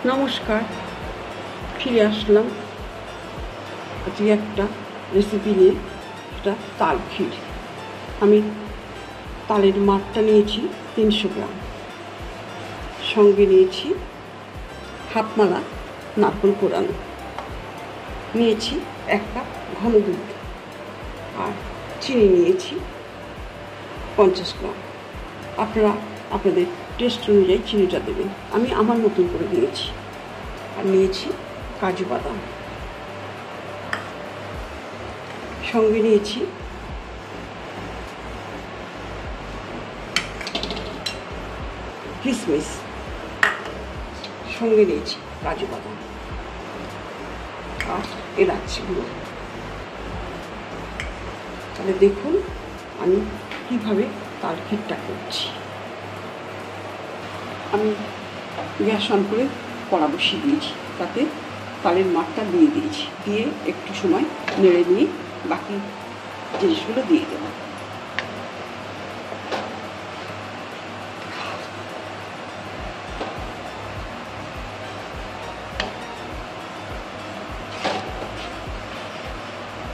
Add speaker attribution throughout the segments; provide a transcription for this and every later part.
Speaker 1: নমস্কার, ফিরে আসলাম আজকে একটা রেসিপি নিয়ে। এটা তাল ক্ষীর। আমি তালের মাঠটা নিয়েছি 300 গ্রাম, সঙ্গে নিয়েছি হাফ মালা নারকেল কোরানো, নিয়েছি 1 কাপ ঘন দুধ, আর চিনি নিয়েছি 50 গ্রাম। আপনারা আপনাদের টেস্ট অনুযায়ী চিনিটা দেবেন। আমি আমার মতন করে দিয়েছি। আর নিয়েছি কাজু বাদাম, সঙ্গে নিয়েছি কিশমিশ, সঙ্গে নিয়েছি কাজু বাদাম আর এলাচ গুঁড়ো। তাহলে দেখুন আমি কীভাবে তাল ক্ষীরটা করছি। আমি গ্যাস অন করে কড়া বসিয়ে দিয়েছি, তাতে তালের মাঠটা দিয়ে দিয়েছি, দিয়ে একটু সময় নেড়ে নিয়ে বাকি জিনিসগুলো দিয়ে দেব।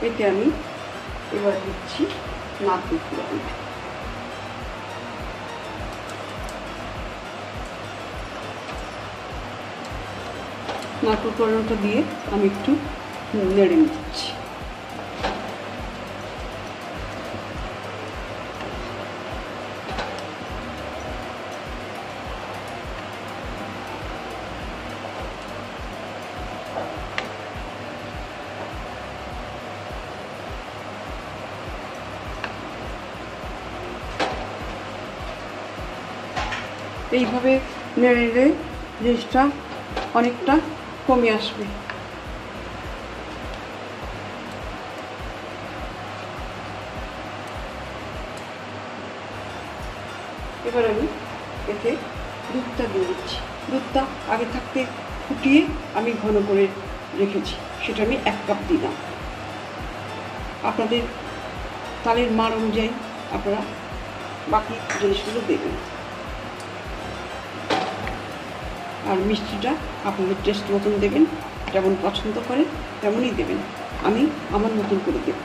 Speaker 1: এতে আমি এবার দিচ্ছি নারকেল কোরানো। নারকেল কোরানোটা দিয়ে আমি একটু নেড়ে নিচ্ছি। এইভাবে নেড়ে নেড়ে জিনিসটা অনেকটা কমে আসবে। এবার আমি এতে দুধটা দিয়ে দিচ্ছি। দুধটা আগে থাকতে ফুটিয়ে আমি ঘন করে রেখেছি, সেটা আমি 1 কাপ দিলাম। আপনাদের তালের মান অনুযায়ী আপনারা বাকি জিনিসগুলো দেবেন, আর মিষ্টিটা আপনাদের টেস্ট মতন দেবেন, যেমন পছন্দ করেন তেমনই দেবেন। আমি আমার মতন করে দেব।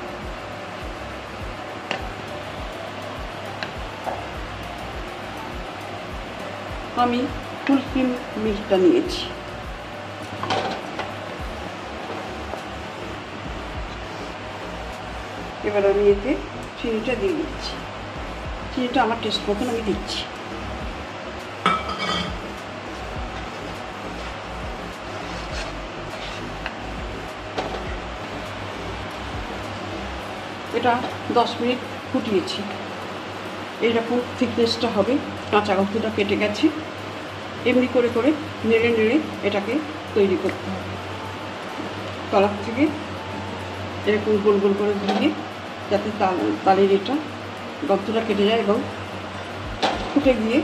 Speaker 1: আমি ফুল ক্রিম মিল্কটা নিয়েছি। এবার আমি এতে চিনিটা দিয়ে দিচ্ছি। চিনিটা আমার টেস্ট মতন আমি দিচ্ছি। এটা 10 মিনিট ফুটিয়েছি। এইরকম থিকনেসটা হবে, কাঁচা গন্ধটা কেটে গেছে। এমনি করে করে নেড়ে নেড়ে এটাকে তৈরি করতে হবে। তলার থেকে এরকম গোল গোল করে ঘুরিয়ে, যাতে তালের এটা গন্ধটা কেটে যায় এবং ফুটে গিয়ে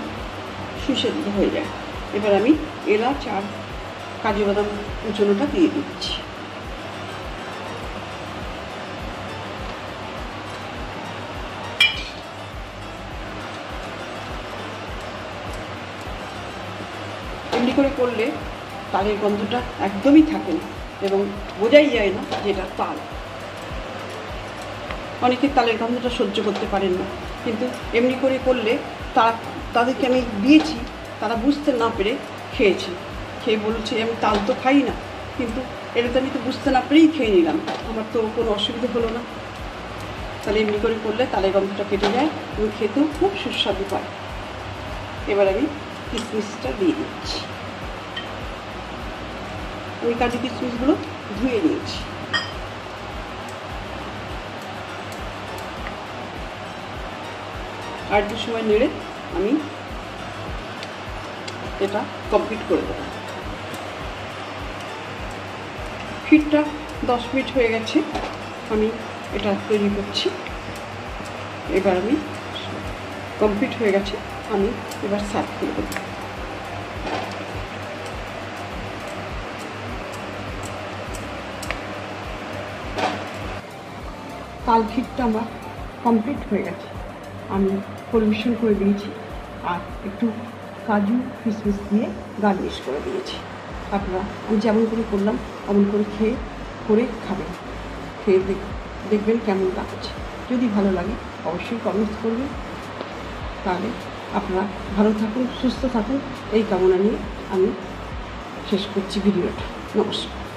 Speaker 1: সুসেদ্ধ হয়ে যায়। এবার আমি এলাচ আর কাজু বাদাম কুচনোটা দিয়ে দিচ্ছি। এমনি করে করলে তালের গন্ধটা একদমই থাকে না এবং বোঝাই যায় না যে এটা তাল। অনেকে তালের গন্ধটা সহ্য করতে পারেন না, কিন্তু এমনি করে করলে তাদেরকে আমি দিয়েছি, তারা বুঝতে না পেরে খেয়েছে। খেয়ে বলছে আমি তাল তো খাই না, কিন্তু এটা তো আমি তো বুঝতে না পেরেই খেয়ে নিলাম, আমার তো কোনো অসুবিধা হলো না। তাহলে এমনি করে করলে তালের গন্ধটা কেটে যায় এবং খেতেও খুব সুস্বাদু পায়। এবার আমি কিশমিশটা দিয়ে দিচ্ছি। আমি কাজু কিশমিশগুলো ধুয়ে নিয়েছি। আর একটু সময় নেড়ে আমি এটা কমপ্লিট করে দেবো। ক্ষীরটা 10 মিনিট হয়ে গেছে, আমি এটা তৈরি করছি। এবার আমি কমপ্লিট হয়ে গেছে, আমি এবার সার্ভ করে দেবো। তাল ক্ষীরটা আমার কমপ্লিট হয়ে গেছে, আমি পরিবেশন করে দিয়েছি। আর একটু কাজু কিশমিশ দিয়ে গার্নিশ করে দিয়েছি। আপনারা আমি যেমন করে করলাম অমন করে করে খাবেন, খেয়ে দেখবেন কেমন লাগছে। যদি ভালো লাগে অবশ্যই কমেন্টস করবেন। তাহলে আপনারা ভালো থাকুন, সুস্থ থাকুন, এই কামনা নিয়ে আমি শেষ করছি ভিডিওটা। নমস্কার।